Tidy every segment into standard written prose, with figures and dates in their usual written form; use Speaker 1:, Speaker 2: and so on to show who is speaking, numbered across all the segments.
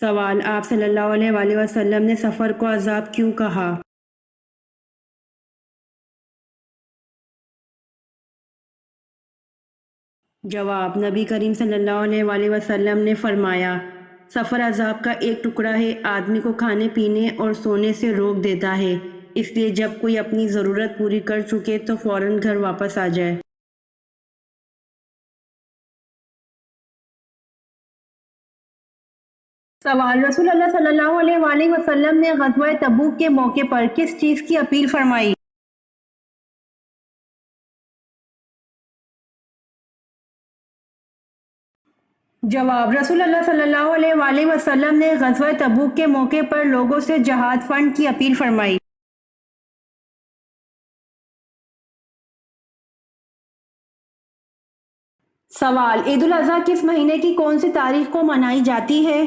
Speaker 1: سوال: آپ صلی اللہ علیہ وآلہ وسلم نے سفر کو عذاب کیوں کہا؟ جواب: نبی کریم صلی اللہ علیہ وآلہ وسلم نے فرمایا، سفر عذاب کا ایک ٹکڑا ہے، آدمی کو کھانے پینے اور سونے سے روک دیتا ہے، اس لیے جب کوئی اپنی ضرورت پوری کر چکے تو فوراً گھر واپس آ جائے۔ سوال: رسول اللہ صلی اللہ علیہ وآلہ وسلم نے غزوہ تبوک کے موقع پر کس چیز کی اپیل فرمائی؟ جواب: رسول اللہ صلی اللہ علیہ وآلہ وسلم نے غزوہ تبوک کے موقع پر لوگوں سے جہاد فنڈ کی اپیل فرمائی۔ سوال: عید الاضحیٰ کس مہینے کی کون سی تاریخ کو منائی جاتی ہے؟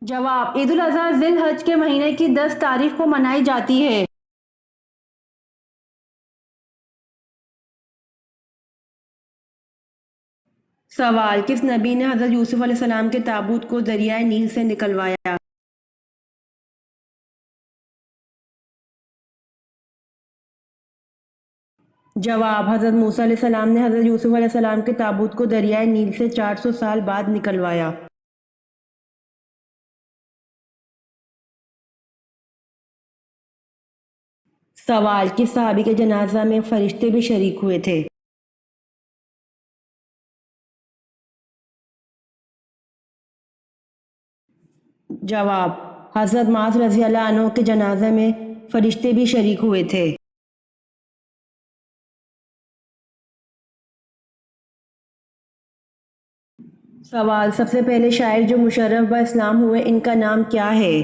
Speaker 1: جواب: عید الاضحیٰ ذی الحج کے مہینے کی 10 تاریخ کو منائی جاتی ہے۔ سوال: کس نبی نے حضرت یوسف علیہ السلام کے تابوت کو دریائے نیل سے نکلوایا؟ جواب: حضرت موسیٰ علیہ السلام نے حضرت یوسف علیہ السلام کے تابوت کو دریائے نیل سے 400 سال بعد نکلوایا۔ سوال: کس صحابی کے جنازہ میں فرشتے بھی شریک ہوئے تھے؟ جواب: حضرت معاذ رضی اللہ عنہ کے جنازے میں فرشتے بھی شریک ہوئے تھے۔ سوال: سب سے پہلے شاعر جو مشرف با اسلام ہوئے ان کا نام کیا ہے؟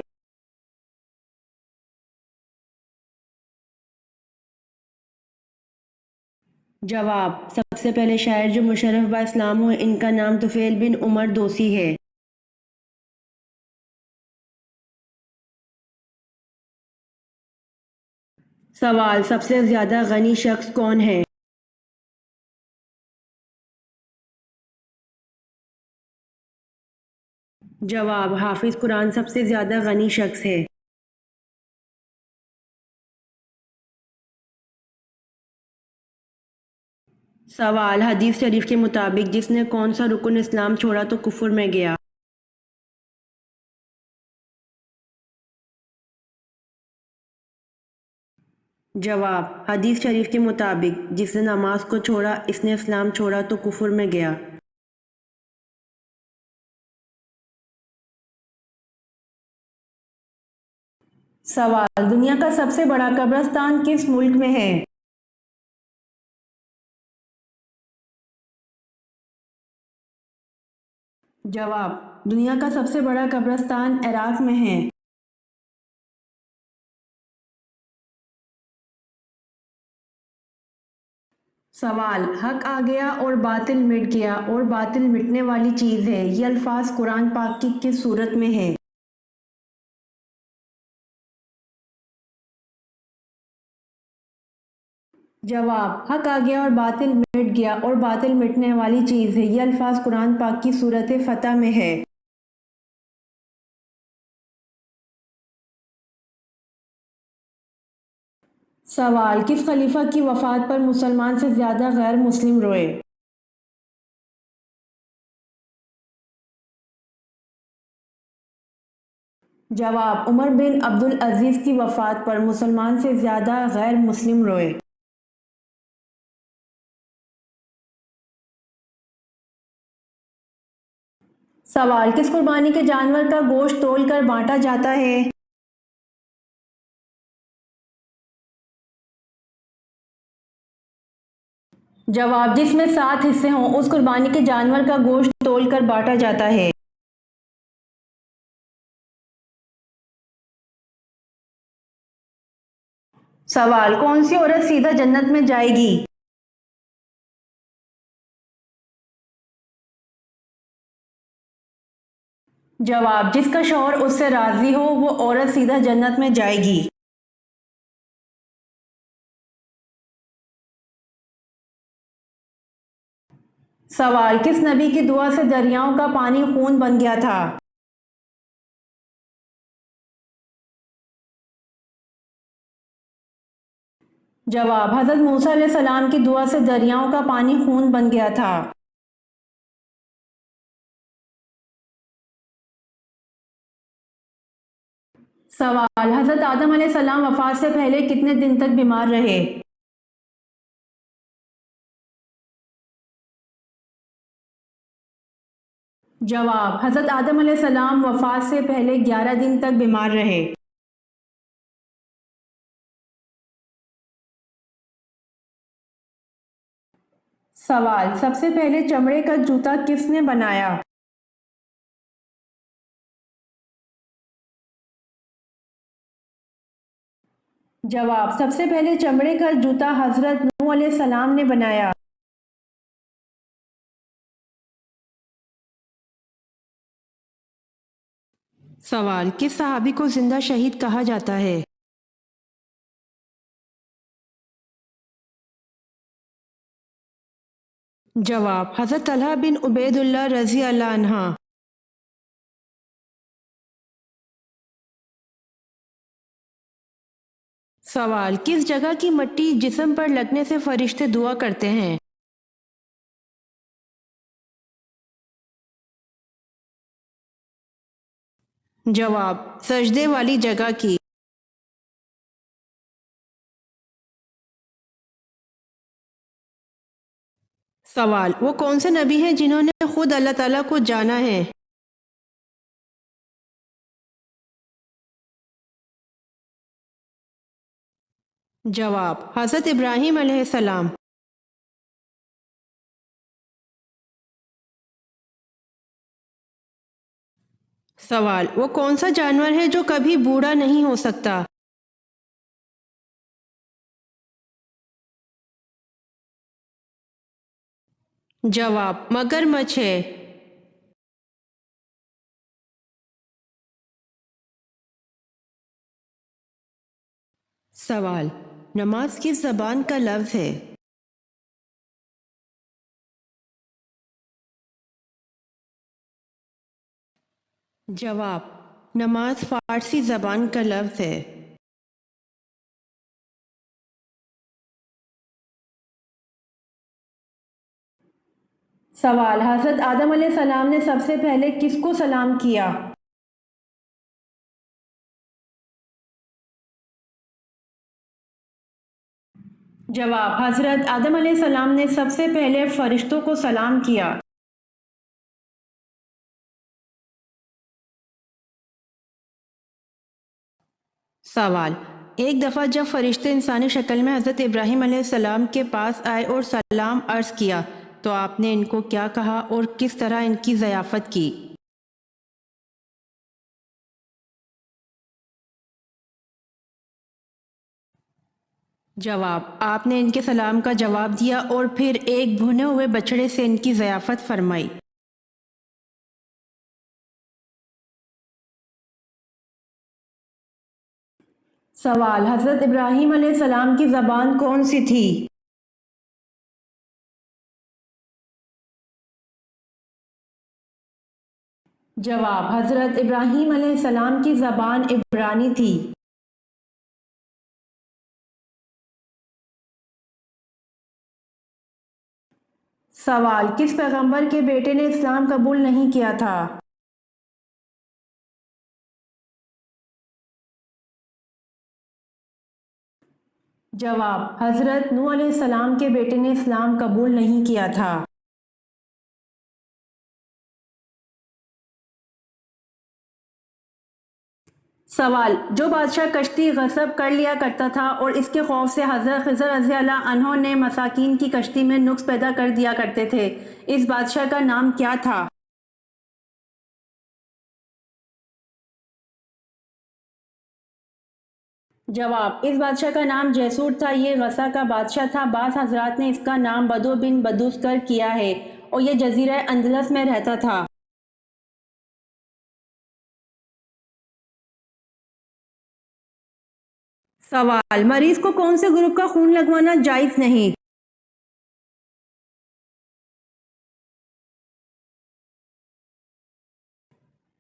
Speaker 1: جواب: سب سے پہلے شاعر جو مشرف با اسلام ہوئے ان کا نام طفیل بن عمر دوسی ہے۔ سوال: سب سے زیادہ غنی شخص کون ہے؟ جواب: حافظ قرآن سب سے زیادہ غنی شخص ہے۔ سوال: حدیث شریف کے مطابق جس نے کون سا رکن اسلام چھوڑا تو کفر میں گیا؟ جواب: حدیث شریف کے مطابق جس نے نماز کو چھوڑا اس نے اسلام چھوڑا تو کفر میں گیا۔ سوال: دنیا کا سب سے بڑا قبرستان کس ملک میں ہے؟ جواب: دنیا کا سب سے بڑا قبرستان عراق میں ہے۔ سوال: حق آ گیا اور باطل مٹ گیا اور باطل مٹنے والی چیز ہے، یہ الفاظ قرآن پاک کی کس سورت میں ہے؟ جواب: حق آ گیا اور باطل مٹ گیا اور باطل مٹنے والی چیز ہے، یہ الفاظ قرآن پاک کی سورت فتح میں ہے۔ سوال: کس خلیفہ کی وفات پر مسلمان سے زیادہ غیر مسلم روئے؟ جواب: عمر بن عبدالعزیز کی وفات پر مسلمان سے زیادہ غیر مسلم روئے۔ سوال: کس قربانی کے جانور کا گوشت تول کر بانٹا جاتا ہے؟ جواب: جس میں 7 حصے ہوں اس قربانی کے جانور کا گوشت تول کر بانٹا جاتا ہے۔ سوال: کون سی عورت سیدھا جنت میں جائے گی؟ جواب: جس کا شوہر اس سے راضی ہو وہ عورت سیدھا جنت میں جائے گی۔ سوال، کس نبی کی دعا سے دریاؤں کا پانی خون بن گیا تھا؟ جواب، حضرت موسیٰ علیہ السلام کی دعا سے دریاؤں کا پانی خون بن گیا تھا۔ سوال، حضرت آدم علیہ السلام وفات سے پہلے کتنے دن تک بیمار رہے؟ جواب، حضرت آدم علیہ السلام وفات سے پہلے 11 دن تک بیمار رہے۔ سوال، سب سے پہلے چمڑے کا جوتا کس نے بنایا؟ جواب، سب سے پہلے چمڑے کا جوتا حضرت نوح علیہ السلام نے بنایا۔ سوال، کس صحابی کو زندہ شہید کہا جاتا ہے؟ جواب، حضرت طلحہ بن عبید اللہ رضی اللہ عنہ۔ سوال، کس جگہ کی مٹی جسم پر لگنے سے فرشتے دعا کرتے ہیں؟ جواب، سجدے والی جگہ کی۔ سوال، وہ کون سے نبی ہیں جنہوں نے خود اللہ تعالیٰ کو جانا ہے؟ جواب، حضرت ابراہیم علیہ السلام۔ سوال، وہ کون سا جانور ہے جو کبھی بوڑھا نہیں ہو سکتا؟ جواب، مگر مچھ ہے۔ سوال، نماز کس زبان کا لفظ ہے؟ جواب، نماز فارسی زبان کا لفظ ہے۔ سوال، حضرت آدم علیہ السلام نے سب سے پہلے کس کو سلام کیا؟ جواب، حضرت آدم علیہ السلام نے سب سے پہلے فرشتوں کو سلام کیا۔ سوال، ایک دفعہ جب فرشتے انسانی شکل میں حضرت ابراہیم علیہ السلام کے پاس آئے اور سلام عرض کیا تو آپ نے ان کو کیا کہا اور کس طرح ان کی ضیافت کی؟ جواب، آپ نے ان کے سلام کا جواب دیا اور پھر ایک بھنے ہوئے بچڑے سے ان کی ضیافت فرمائی۔ سوال، حضرت ابراہیم علیہ السلام کی زبان کون سی تھی؟ جواب، حضرت ابراہیم علیہ السلام کی زبان عبرانی تھی۔ سوال، کس پیغمبر کے بیٹے نے اسلام قبول نہیں کیا تھا؟ جواب، حضرت نوح علیہ السلام کے بیٹے نے اسلام قبول نہیں کیا تھا۔ سوال، جو بادشاہ کشتی غصب کر لیا کرتا تھا اور اس کے خوف سے حضرت خضر رضی اللہ عنہ نے مساکین کی کشتی میں نقص پیدا کر دیا کرتے تھے، اس بادشاہ کا نام کیا تھا؟ جواب، اس بادشاہ کا نام جیسور تھا، یہ غسہ کا بادشاہ تھا۔ بعض حضرات نے اس کا نام بدو بن بدوسکر کیا ہے اور یہ جزیرہ اندلس میں رہتا تھا۔ سوال، مریض کو کون سے گروپ کا خون لگوانا جائز نہیں؟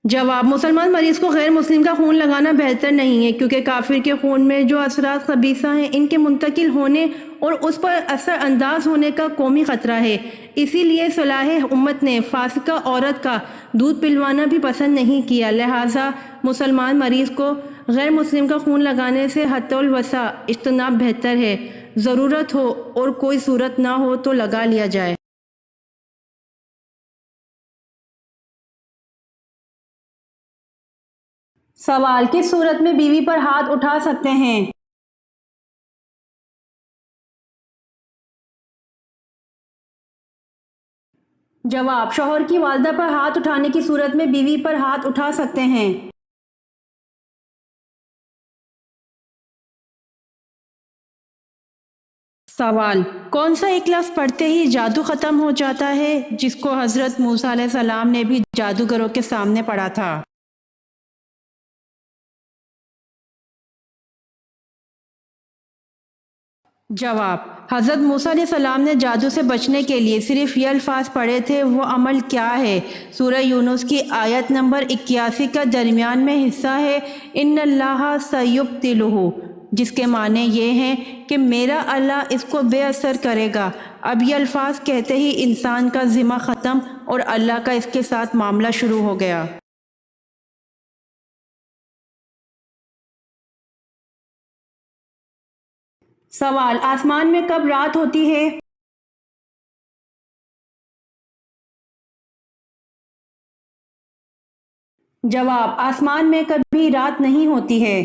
Speaker 1: جواب: مسلمان مریض کو غیر مسلم کا خون لگانا بہتر نہیں ہے، کیونکہ کافر کے خون میں جو اثرات خبیثہ ہیں ان کے منتقل ہونے اور اس پر اثر انداز ہونے کا قومی خطرہ ہے۔ اسی لیے صلاح امت نے فاسقہ عورت کا دودھ پلوانا بھی پسند نہیں کیا، لہٰذا مسلمان مریض کو غیر مسلم کا خون لگانے سے حتی الوسع اجتناب بہتر ہے۔ ضرورت ہو اور کوئی صورت نہ ہو تو لگا لیا جائے۔ سوال: کس صورت میں بیوی پر ہاتھ اٹھا سکتے ہیں؟ جواب: شوہر کی والدہ پر ہاتھ اٹھانے کی صورت میں بیوی پر ہاتھ اٹھا سکتے ہیں۔ سوال: کون سا ایک لفظ پڑھتے ہی جادو ختم ہو جاتا ہے جس کو حضرت موسیٰ علیہ السلام نے بھی جادوگروں کے سامنے پڑھا تھا؟ جواب: حضرت موسیٰ علیہ السلام نے جادو سے بچنے کے لیے صرف یہ الفاظ پڑھے تھے۔ وہ عمل کیا ہے؟ سورہ یونس کی آیت نمبر 81 کا درمیان میں حصہ ہے، ان اللہ سیبطلہ، جس کے معنی یہ ہیں کہ میرا اللہ اس کو بے اثر کرے گا۔ اب یہ الفاظ کہتے ہی انسان کا ذمہ ختم اور اللہ کا اس کے ساتھ معاملہ شروع ہو گیا۔ سوال: آسمان میں کب رات ہوتی ہے؟ جواب: آسمان میں کبھی رات نہیں ہوتی ہے۔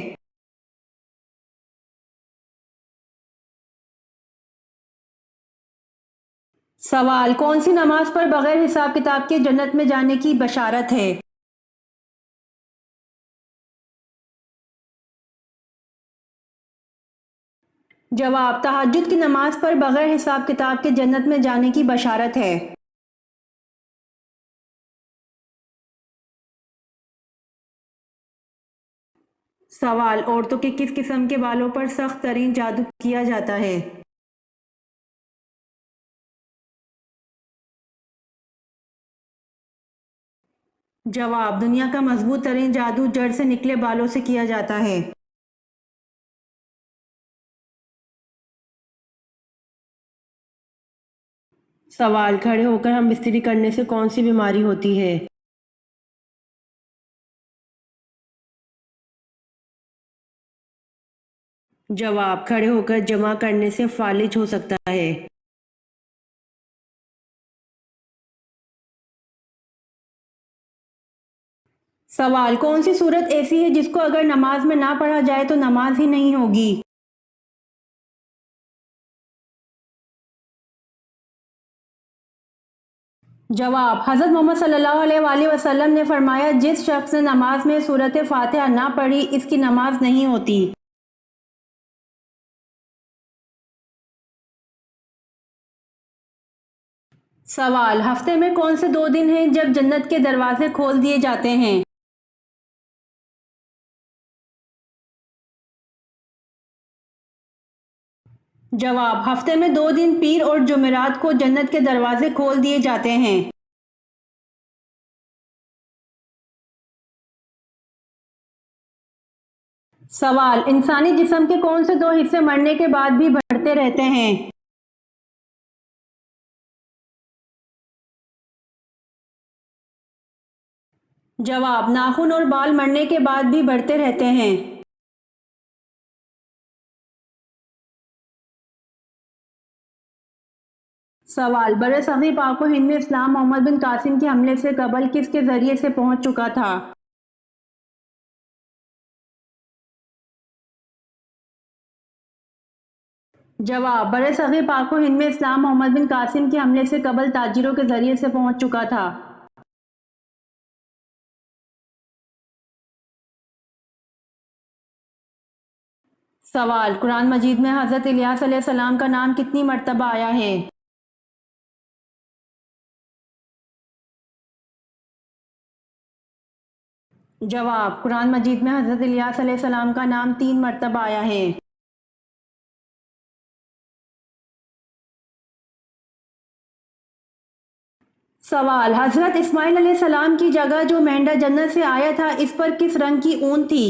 Speaker 1: سوال: کون سی نماز پر بغیر حساب کتاب کے جنت میں جانے کی بشارت ہے؟ جواب: تہجد کی نماز پر بغیر حساب کتاب کے جنت میں جانے کی بشارت ہے۔ سوال: عورتوں کے کس قسم کے بالوں پر سخت ترین جادو کیا جاتا ہے؟ جواب: دنیا کا مضبوط ترین جادو جڑ سے نکلے بالوں سے کیا جاتا ہے۔ سوال: کھڑے ہو کر ہم بستری کرنے سے کون سی بیماری ہوتی ہے؟ جواب: کھڑے ہو کر جمع کرنے سے فالج ہو سکتا ہے۔ سوال: کون سی صورت ایسی ہے جس کو اگر نماز میں نہ پڑھا جائے تو نماز ہی نہیں ہوگی؟ جواب: حضرت محمد صلی اللہ علیہ وآلہ وسلم نے فرمایا، جس شخص نے نماز میں سورۃ فاتحہ نہ پڑھی اس کی نماز نہیں ہوتی۔ سوال: ہفتے میں کون سے دو دن ہیں جب جنت کے دروازے کھول دیے جاتے ہیں؟ جواب: ہفتے میں دو دن پیر اور جمعرات کو جنت کے دروازے کھول دیے جاتے ہیں۔ سوال: انسانی جسم کے کون سے دو حصے مرنے کے بعد بھی بڑھتے رہتے ہیں؟ جواب: ناخن اور بال مرنے کے بعد بھی بڑھتے رہتے ہیں۔ سوال: برصغیر پاک و ہند میں اسلام محمد بن قاسم کے حملے سے قبل کس کے ذریعے سے پہنچ چکا تھا؟ جواب: برصغیر پاک و ہند میں اسلام محمد بن قاسم کے حملے سے قبل تاجروں کے ذریعے سے پہنچ چکا تھا۔ سوال: قرآن مجید میں حضرت الیاس علیہ السلام کا نام کتنی مرتبہ آیا ہے؟ جواب: قرآن مجید میں حضرت الیاس علیہ السلام کا نام 3 مرتبہ آیا ہے۔ سوال: حضرت اسماعیل علیہ السلام کی جگہ جو مینڈا جنت سے آیا تھا اس پر کس رنگ کی اون تھی؟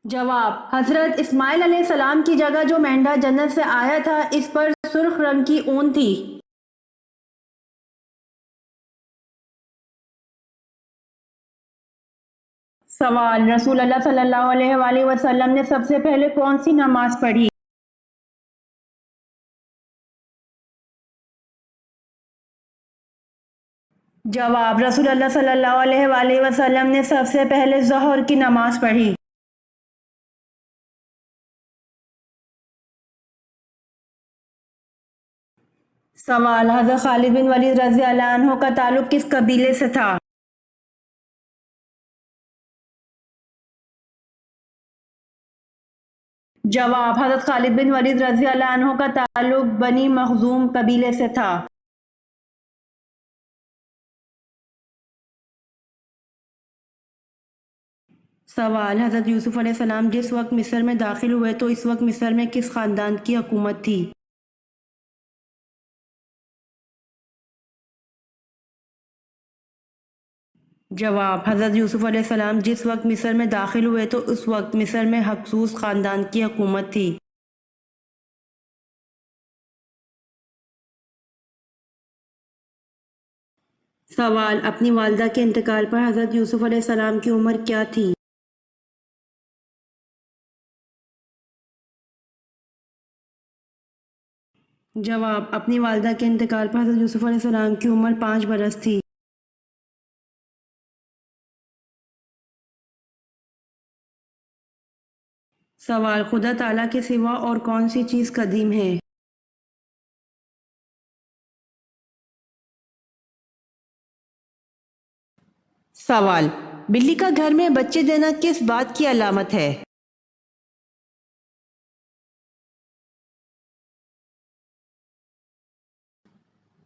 Speaker 1: جواب: حضرت اسماعیل علیہ السلام کی جگہ جو مینڈا جنت سے آیا تھا اس پر سرخ رنگ کی اون تھی۔ سوال: رسول اللہ صلی اللہ علیہ وآلہ وسلم نے سب سے پہلے کون سی نماز پڑھی؟ جواب: رسول اللہ صلی اللہ علیہ وآلہ وسلم نے سب سے پہلے ظہر کی نماز پڑھی۔ سوال: حضرت خالد بن ولید رضی اللہ عنہ کا تعلق کس قبیلے سے تھا؟ جواب: حضرت خالد بن ولید رضی اللہ عنہ کا تعلق بنی مخزوم قبیلے سے تھا۔ سوال: حضرت یوسف علیہ السلام جس وقت مصر میں داخل ہوئے تو اس وقت مصر میں کس خاندان کی حکومت تھی؟ جواب: حضرت یوسف علیہ السلام جس وقت مصر میں داخل ہوئے تو اس وقت مصر میں ہکسوس خاندان کی حکومت تھی۔ سوال: اپنی والدہ کے انتقال پر حضرت یوسف علیہ السلام کی عمر کیا تھی؟ جواب: اپنی والدہ کے انتقال پر حضرت یوسف علیہ السلام کی عمر 5 برس تھی۔ سوال: خدا تعالیٰ کے سوا اور کون سی چیز قدیم ہے؟ سوال: بلی کا گھر میں بچے دینا کس بات کی علامت ہے؟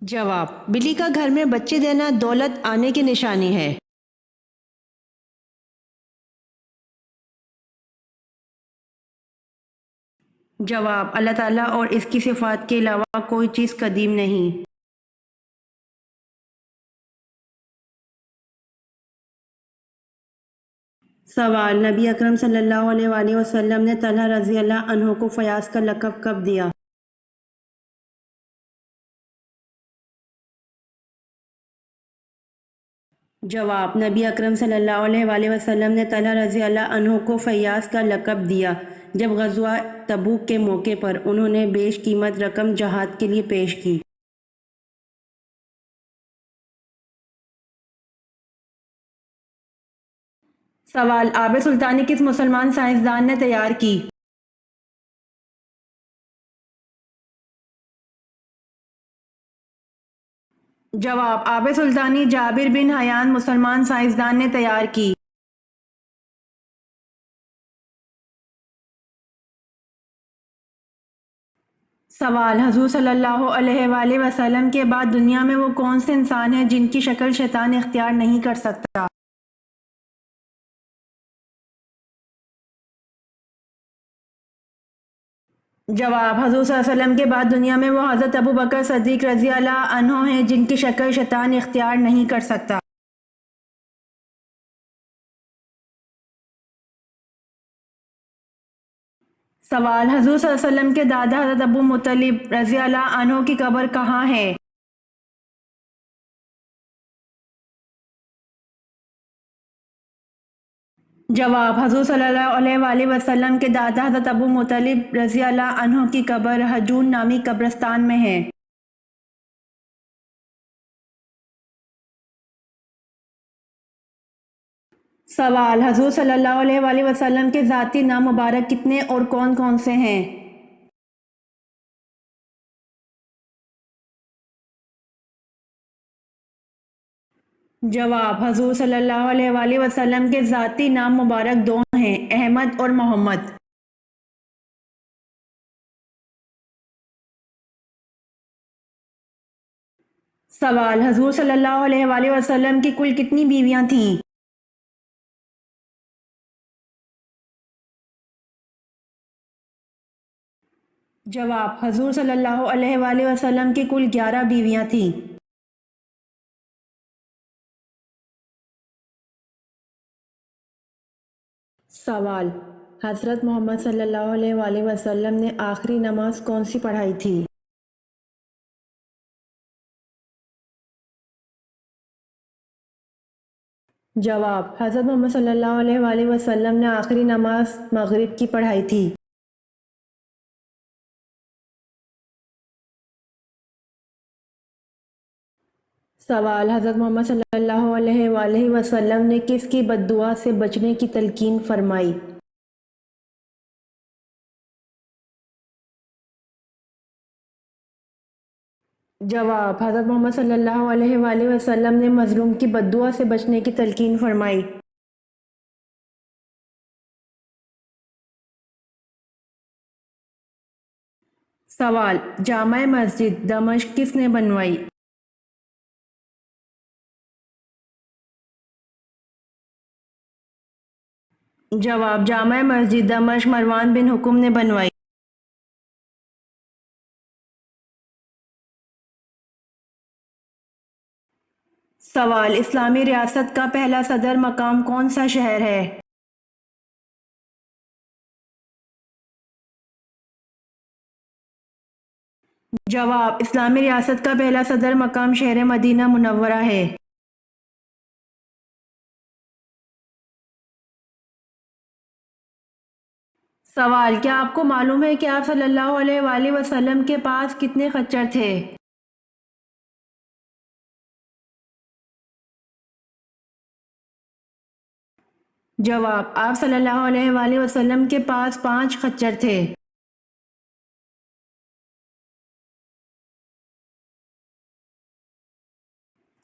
Speaker 1: جواب: بلی کا گھر میں بچے دینا دولت آنے کی نشانی ہے۔ جواب: اللہ تعالیٰ اور اس کی صفات کے علاوہ کوئی چیز قدیم نہیں۔ سوال: نبی اکرم صلی اللہ علیہ وآلہ وسلم نے طلحہ رضی اللہ عنہ کو فیاض کا لقب کب دیا؟ جواب: نبی اکرم صلی اللہ علیہ وآلہ وسلم نے طلحہ رضی اللہ عنہ کو فیاض کا لقب دیا جب غزوہ تبوک کے موقع پر انہوں نے بیش قیمت رقم جہاد کے لیے پیش کی۔ سوال: آب سلطانی کس مسلمان سائنسدان نے تیار کی؟ جواب: آب سلطانی جابر بن حیان مسلمان سائنسدان نے تیار کی۔ سوال: حضور صلی اللہ علیہ وآلہ وسلم کے بعد دنیا میں وہ کون سے انسان ہیں جن کی شکل شیطان اختیار نہیں کر سکتا؟ جواب: حضور صلی اللہ علیہ وسلم کے بعد دنیا میں وہ حضرت ابو بکر صدیق رضی اللہ عنہ ہیں جن کی شکل شیطان اختیار نہیں کر سکتا۔ سوال: حضور صلی اللہ علیہ وسلم کے دادا حضرت ابو مطلب رضی اللہ عنہ کی قبر کہاں ہے؟ جواب: حضور صلی اللہ علیہ وآلہ وسلم کے دادا حضرت ابو مطلب رضی اللہ عنہ کی قبر حجون نامی قبرستان میں ہے۔ سوال: حضور صلی اللہ علیہ وآلہ وسلم کے ذاتی نام مبارک کتنے اور کون کون سے ہیں؟ جواب: حضور صلی اللہ علیہ وآلہ وسلم کے ذاتی نام مبارک 2 ہیں، احمد اور محمد۔ سوال: حضور صلی اللہ علیہ وآلہ وسلم کی کل کتنی بیویاں تھیں؟ جواب: حضور صلی اللہ علیہ وآلہ وسلم کی کل 11 بیویاں تھیں۔ سوال: حضرت محمد صلی اللہ علیہ وآلہ وسلم نے آخری نماز کون سی پڑھائی تھی؟ جواب: حضرت محمد صلی اللہ علیہ وآلہ وسلم نے آخری نماز مغرب کی پڑھائی تھی۔ سوال: حضرت محمد صلی اللہ علیہ وآلہ وسلم نے کس کی بد دعا سے بچنے کی تلقین فرمائی؟ جواب: حضرت محمد صلی اللہ علیہ وآلہ وسلم نے مظلوم کی بد دعا سے بچنے کی تلقین فرمائی۔ سوال: جامع مسجد دمشق کس نے بنوائی؟ جواب: جامع مسجد دمشق مروان بن حکم نے بنوائی۔ سوال: اسلامی ریاست کا پہلا صدر مقام کون سا شہر ہے؟ جواب: اسلامی ریاست کا پہلا صدر مقام شہر مدینہ منورہ ہے۔ سوال: کیا آپ کو معلوم ہے کہ آپ صلی اللہ علیہ وآلہ وسلم کے پاس کتنے خچر تھے؟ جواب: آپ صلی اللہ علیہ وآلہ وسلم کے پاس 5 خچر تھے۔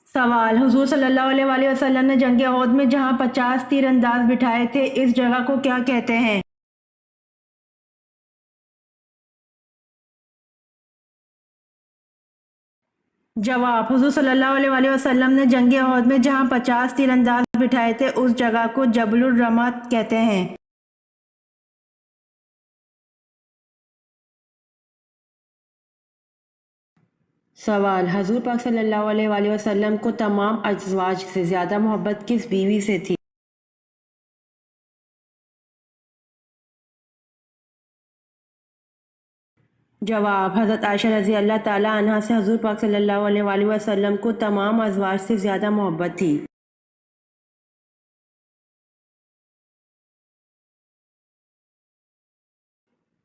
Speaker 1: سوال: حضور صلی اللہ علیہ وآلہ وسلم نے جنگ احد میں جہاں 50 تیر انداز بٹھائے تھے اس جگہ کو کیا کہتے ہیں؟ جواب: حضور صلی اللہ علیہ وآلہ وسلم نے جنگ احد میں جہاں 50 تیر انداز بٹھائے تھے اس جگہ کو جبل الرمات کہتے ہیں۔ سوال: حضور پاک صلی اللہ علیہ وآلہ وسلم کو تمام ازواج سے زیادہ محبت کس بیوی سے تھی؟ جواب: حضرت عائشہ رضی اللہ تعالی عنہا سے حضور پاک صلی اللہ علیہ وآلہ وسلم کو تمام ازواج سے زیادہ محبت تھی۔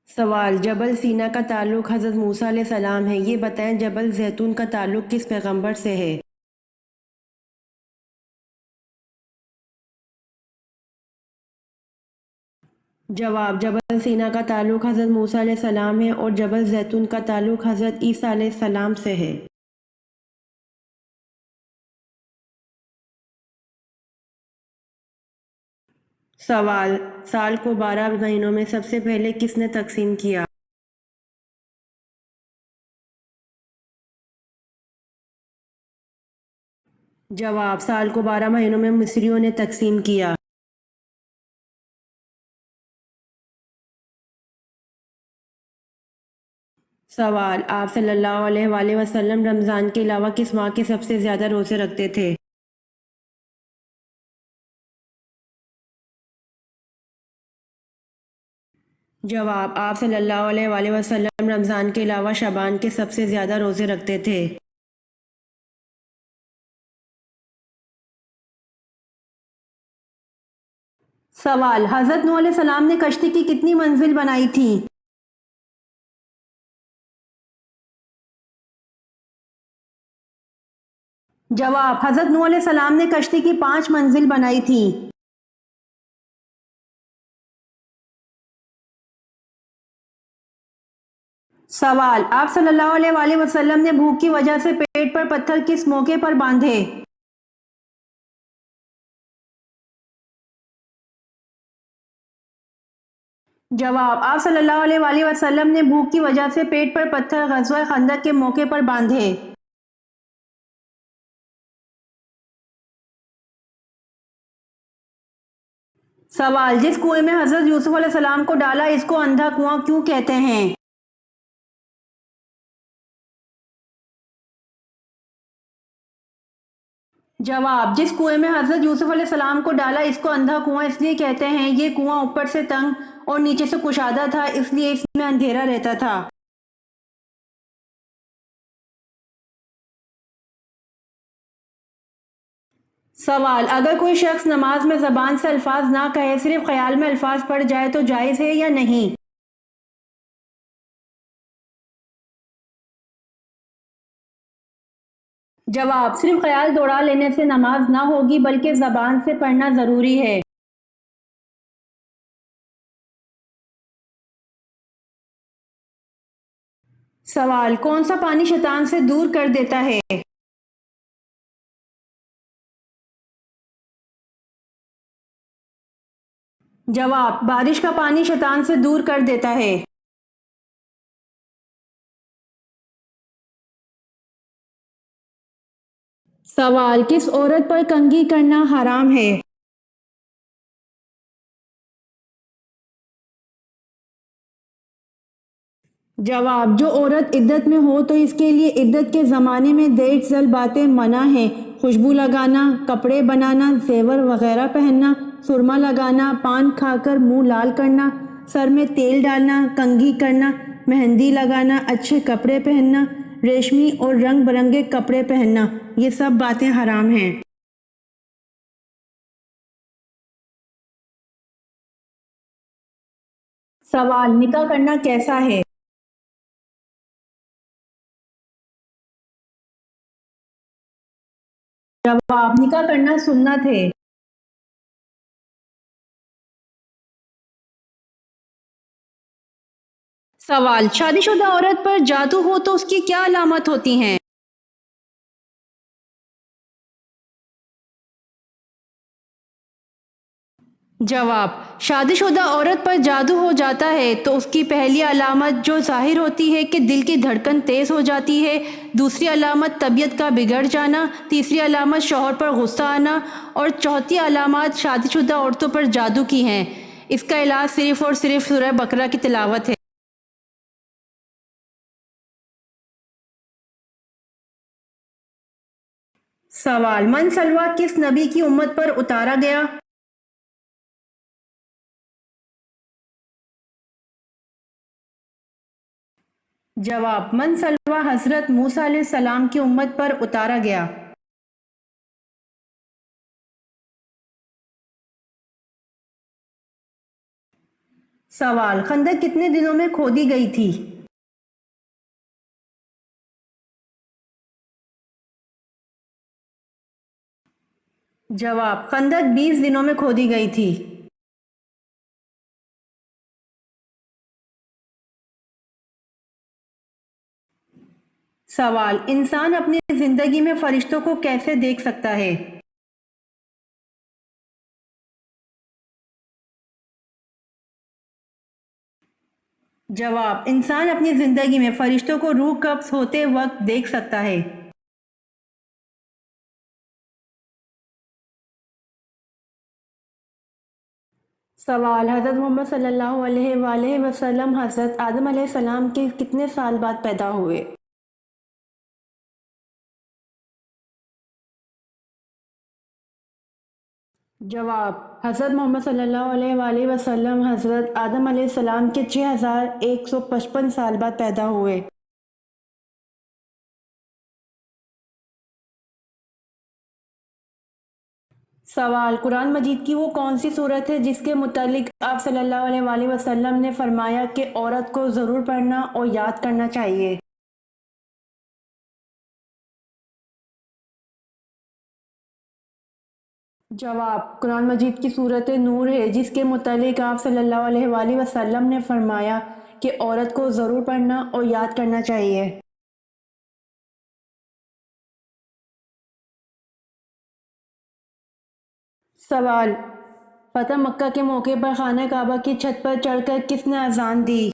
Speaker 1: سوال: جبل سینا کا تعلق حضرت موسیٰ علیہ السلام ہے، یہ بتائیں جبل زیتون کا تعلق کس پیغمبر سے ہے؟ جواب: جبل سینا کا تعلق حضرت موسیٰ علیہ السلام ہے اور جبل زیتون کا تعلق حضرت عیسیٰ علیہ السلام سے ہے۔ سوال: سال کو 12 مہینوں میں سب سے پہلے کس نے تقسیم کیا؟ جواب: سال کو 12 مہینوں میں مصریوں نے تقسیم کیا۔ سوال: آپ صلی اللہ علیہ وآلہ وسلم رمضان کے علاوہ کس ماہ کے سب سے زیادہ روزے رکھتے تھے؟ جواب: آپ صلی اللہ علیہ وآلہ وسلم رمضان کے علاوہ شعبان کے سب سے زیادہ روزے رکھتے تھے۔ سوال: حضرت نوح علیہ السلام نے کشتی کی کتنی منزل بنائی تھی؟ جواب: حضرت نوح علیہ السلام نے کشتی کی 5 منزل بنائی تھی۔ سوال: آپ صلی اللہ علیہ وآلہ وسلم نے بھوک کی وجہ سے پیٹ پر پتھر کس موقع پر باندھے؟ جواب: آپ صلی اللہ علیہ وآلہ وسلم نے بھوک کی وجہ سے پیٹ پر پتھر غزوہ خندق کے موقع پر باندھے۔ سوال: جس کنویں میں حضرت یوسف علیہ السلام کو ڈالا اس کو اندھا کنواں کیوں کہتے ہیں؟ جواب: جس کنویں میں حضرت یوسف علیہ السلام کو ڈالا اس کو اندھا کنواں اس لیے کہتے ہیں، یہ کنواں اوپر سے تنگ اور نیچے سے کشادہ تھا، اس لیے اس میں اندھیرا رہتا تھا۔ سوال: اگر کوئی شخص نماز میں زبان سے الفاظ نہ کہے، صرف خیال میں الفاظ پڑھ جائے تو جائز ہے یا نہیں؟ جواب: صرف خیال دوڑا لینے سے نماز نہ ہوگی بلکہ زبان سے پڑھنا ضروری ہے۔ سوال: کون سا پانی شیطان سے دور کر دیتا ہے؟ جواب: بارش کا پانی شیطان سے دور کر دیتا ہے۔ سوال: کس عورت پر کنگھی کرنا حرام ہے؟ جواب: جو عورت عدت میں ہو تو اس کے لیے عدت کے زمانے میں دیڑھ ذیل باتیں منع ہیں: خوشبو لگانا، کپڑے بنانا، زیور وغیرہ پہننا، سرما لگانا، پان کھا کر منہ لال کرنا، سر میں تیل ڈالنا، کنگھی کرنا، مہندی لگانا، اچھے کپڑے پہننا، ریشمی اور رنگ برنگے کپڑے پہننا، یہ سب باتیں حرام ہیں۔ سوال: نکاح کرنا کیسا ہے؟ جواب: نکاح کرنا سنت ہے۔ سوال: شادی شدہ عورت پر جادو ہو تو اس کی کیا علامت ہوتی ہیں؟ جواب: شادی شدہ عورت پر جادو ہو جاتا ہے تو اس کی پہلی علامت جو ظاہر ہوتی ہے کہ دل کی دھڑکن تیز ہو جاتی ہے، دوسری علامت طبیعت کا بگڑ جانا، تیسری علامت شوہر پر غصہ آنا اور چوتھی علامات شادی شدہ عورتوں پر جادو کی ہیں۔ اس کا علاج صرف اور صرف سورہ بقرہ کی تلاوت ہے۔ سوال: من سلویٰ کس نبی کی امت پر اتارا گیا؟ جواب: من سلویٰ حضرت موسیٰ علیہ السلام کی امت پر اتارا گیا۔ سوال: خندق کتنے دنوں میں کھودی گئی تھی؟ جواب: خندق 20 دنوں میں کھودی گئی تھی۔ سوال: انسان اپنی زندگی میں فرشتوں کو کیسے دیکھ سکتا ہے؟ جواب: انسان اپنی زندگی میں فرشتوں کو روح قبض ہوتے وقت دیکھ سکتا ہے۔ سوال: حضرت محمد صلی اللہ علیہ وآلہ وسلم حضرت آدم علیہ السلام کے کتنے سال بعد پیدا ہوئے؟ جواب: حضرت محمد صلی اللہ علیہ وآلہ وسلم حضرت آدم علیہ السلام کے 6155 سال بعد پیدا ہوئے۔ سوال: قرآن مجید کی وہ کون سی صورت ہے جس کے متعلق آپ صلی اللہ علیہ وآلہ وسلم نے فرمایا کہ عورت کو ضرور پڑھنا اور یاد کرنا چاہیے؟ جواب: قرآن مجید کی صورت نور ہے جس کے متعلق آپ صلی اللہ علیہ وآلہ وسلم نے فرمایا کہ عورت کو ضرور پڑھنا اور یاد کرنا چاہیے۔ سوال: فتح مکہ کے موقع پر خانہ کعبہ کی چھت پر چڑھ کر کس نے اذان دی؟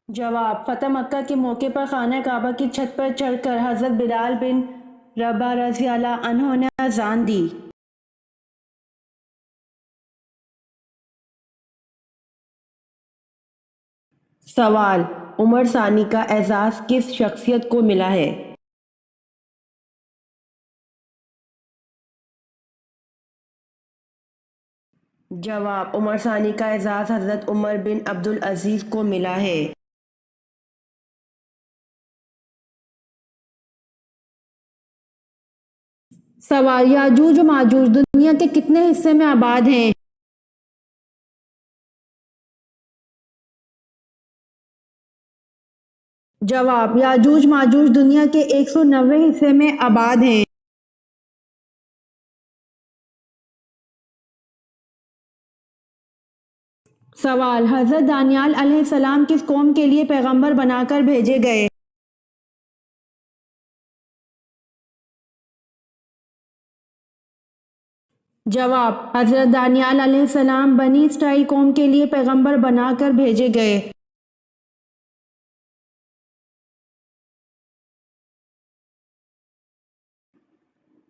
Speaker 1: جواب: فتح مکہ کے موقع پر خانہ کعبہ کی چھت پر چڑھ کر حضرت بلال بن رباح رضی اللہ عنہ نے اذان دی۔ سوال: عمر ثانی کا اعزاز کس شخصیت کو ملا ہے؟ جواب، عمر ثانی کا اعزاز حضرت عمر بن عبدالعزیز کو ملا ہے۔ سوال، یاجوج و ماجوج دنیا کے کتنے حصے میں آباد ہیں؟ جواب، یاجوج ماجوج دنیا کے 190 حصے میں آباد ہیں۔ سوال، حضرت دانیال علیہ السلام کس قوم کے لیے پیغمبر بنا کر بھیجے گئے؟ جواب، حضرت دانیال علیہ السلام بنی اسرائیل قوم کے لیے پیغمبر بنا کر بھیجے گئے۔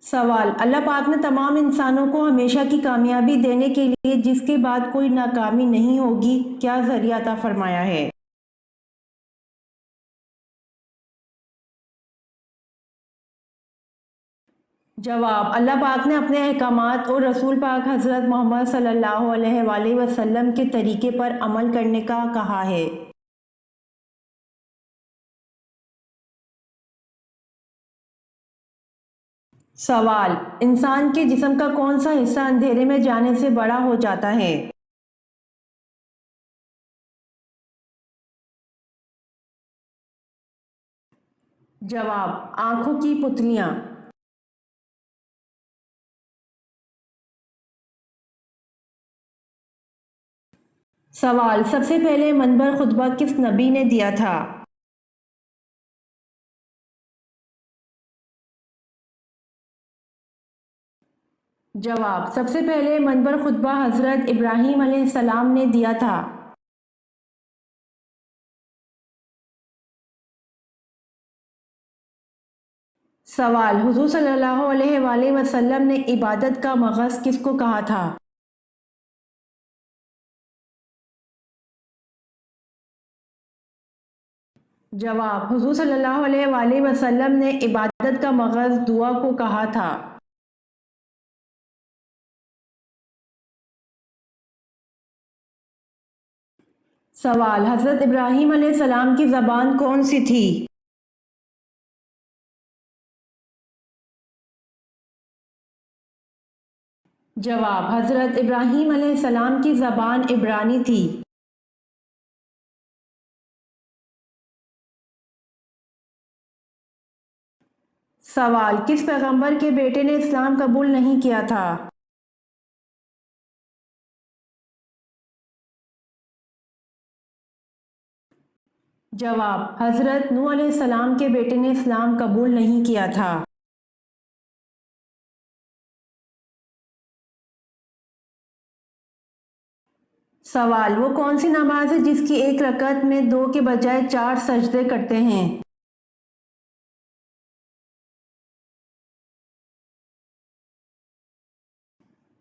Speaker 1: سوال، اللہ پاک نے تمام انسانوں کو ہمیشہ کی کامیابی دینے کے لیے جس کے بعد کوئی ناکامی نہیں ہوگی کیا ذریعہ عطا فرمایا ہے؟ جواب، اللہ پاک نے اپنے احکامات اور رسول پاک حضرت محمد صلی اللہ علیہ وآلہ وسلم کے طریقے پر عمل کرنے کا کہا ہے۔ سوال، انسان کے جسم کا کون سا حصہ اندھیرے میں جانے سے بڑا ہو جاتا ہے؟ جواب، آنکھوں کی پتلیاں۔ سوال، سب سے پہلے منبر خطبہ کس نبی نے دیا تھا؟ جواب، سب سے پہلے منبر خطبہ حضرت ابراہیم علیہ السلام نے دیا تھا۔ سوال، حضور صلی اللہ علیہ وآلہ وسلم نے عبادت کا مغز کس کو کہا تھا؟ جواب، حضور صلی اللہ علیہ وآلہ وسلم نے عبادت کا مغز دعا کو کہا تھا۔ سوال، حضرت ابراہیم علیہ السلام کی زبان کون سی تھی؟ جواب، حضرت ابراہیم علیہ السلام کی زبان عبرانی تھی۔ سوال، کس پیغمبر کے بیٹے نے اسلام قبول نہیں کیا تھا؟ جواب، حضرت نوح علیہ السلام کے بیٹے نے اسلام قبول نہیں کیا تھا۔ سوال، وہ کون سی نماز ہے جس کی ایک رکعت میں 2 کے بجائے 4 سجدے کرتے ہیں؟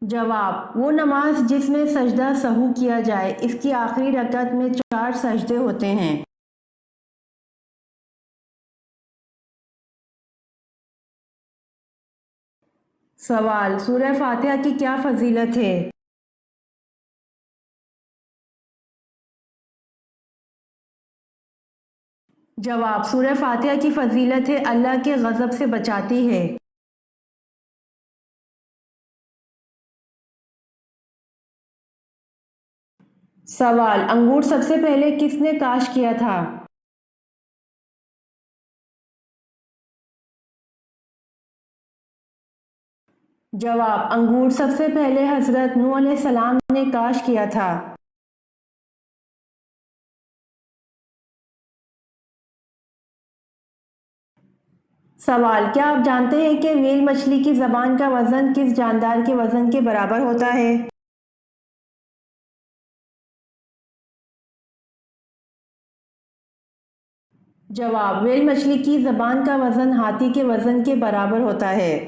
Speaker 1: جواب، وہ نماز جس میں سجدہ سہو کیا جائے، اس کی آخری رکعت میں 4 سجدے ہوتے ہیں۔ سوال، سورہ فاتحہ کی کیا فضیلت ہے؟ جواب، سورہ فاتحہ کی فضیلت ہے اللہ کے غضب سے بچاتی ہے۔ سوال، انگور سب سے پہلے کس نے کاشت کیا تھا؟ جواب، انگور سب سے پہلے حضرت نوح علیہ السلام نے کاشت کیا تھا۔ سوال، کیا آپ جانتے ہیں کہ ویل مچھلی کی زبان کا وزن کس جاندار کے وزن کے برابر ہوتا ہے؟ جواب، ویل مچھلی کی زبان کا وزن ہاتھی کے وزن کے برابر ہوتا ہے۔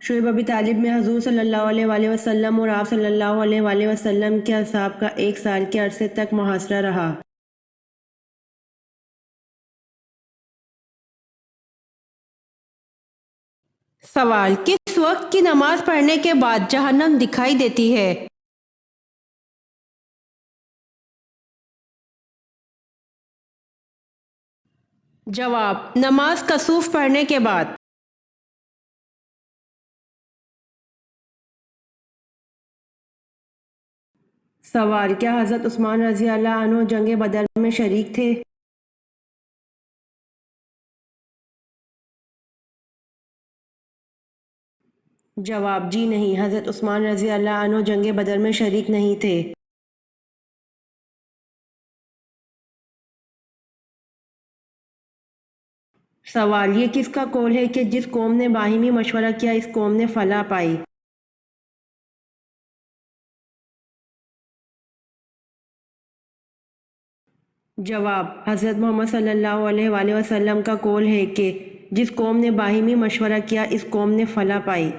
Speaker 1: شعیب ابی طالب میں حضور صلی اللہ علیہ وآلہ وسلم اور آپ صلی اللہ علیہ وآلہ وسلم کے اصحاب کا 1 سال کے عرصے تک محاصرہ رہا۔ سوال: کس وقت کی نماز پڑھنے کے بعد جہنم دکھائی دیتی ہے؟ جواب: نماز کسوف پڑھنے کے بعد۔ سوال: کیا حضرت عثمان رضی اللہ عنہ جنگ بدر میں شریک تھے؟ جواب: جی نہیں، حضرت عثمان رضی اللہ عنہ جنگ بدر میں شریک نہیں تھے۔ سوال: یہ کس کا قول ہے کہ جس قوم نے باہمی مشورہ کیا اس قوم نے فلاح پائی؟ جواب: حضرت محمد صلی اللہ علیہ وآلہ وسلم کا قول ہے کہ جس قوم نے باہمی مشورہ کیا اس قوم نے فلاح پائی۔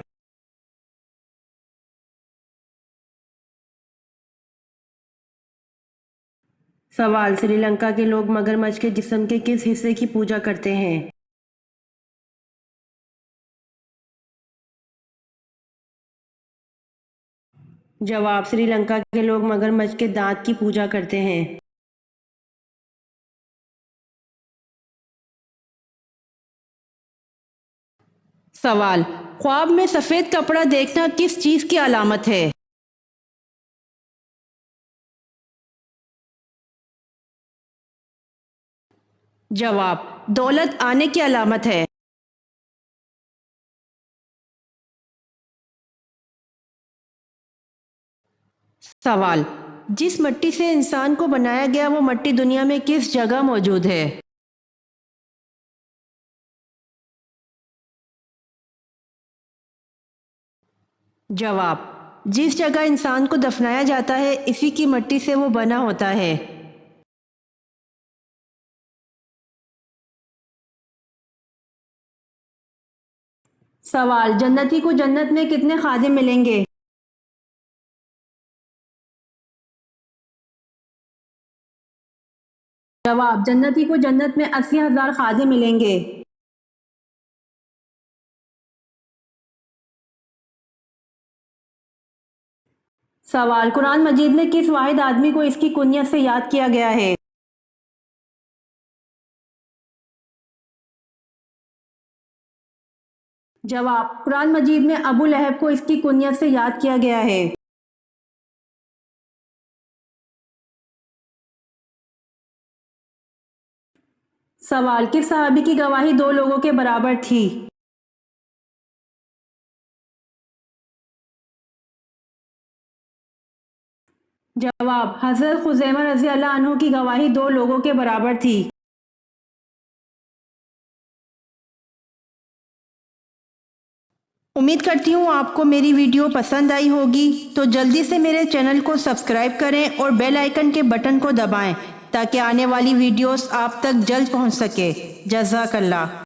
Speaker 1: سوال: سری لنکا کے لوگ مگرمچھ کے جسم کے کس حصے کی پوجا کرتے ہیں؟ جواب: سری لنکا کے لوگ مگرمچھ کے دانت کی پوجا کرتے ہیں۔ سوال: خواب میں سفید کپڑا دیکھنا کس چیز کی علامت ہے؟ جواب: دولت آنے کی علامت ہے۔ سوال: جس مٹی سے انسان کو بنایا گیا وہ مٹی دنیا میں کس جگہ موجود ہے؟ جواب: جس جگہ انسان کو دفنایا جاتا ہے اسی کی مٹی سے وہ بنا ہوتا ہے۔ سوال: جنتی کو جنت میں کتنے خادم ملیں گے؟ جواب: جنتی کو جنت میں 80,000 خادم ملیں گے۔ سوال: قرآن مجید میں کس واحد آدمی کو اس کی کنیت سے یاد کیا گیا ہے؟ جواب: قرآن مجید میں ابو لہب کو اس کی کنیت سے یاد کیا گیا ہے۔ سوال: کس صحابی کی گواہی 2 لوگوں کے برابر تھی؟ جواب: حضرت خزیمہ رضی اللہ عنہ کی گواہی 2 لوگوں کے برابر تھی۔ امید کرتی ہوں آپ کو میری ویڈیو پسند آئی ہوگی، تو جلدی سے میرے چینل کو سبسکرائب کریں اور بیل آئیکن کے بٹن کو دبائیں تاکہ آنے والی ویڈیوز آپ تک جلد پہنچ سکے۔ جزاک اللہ۔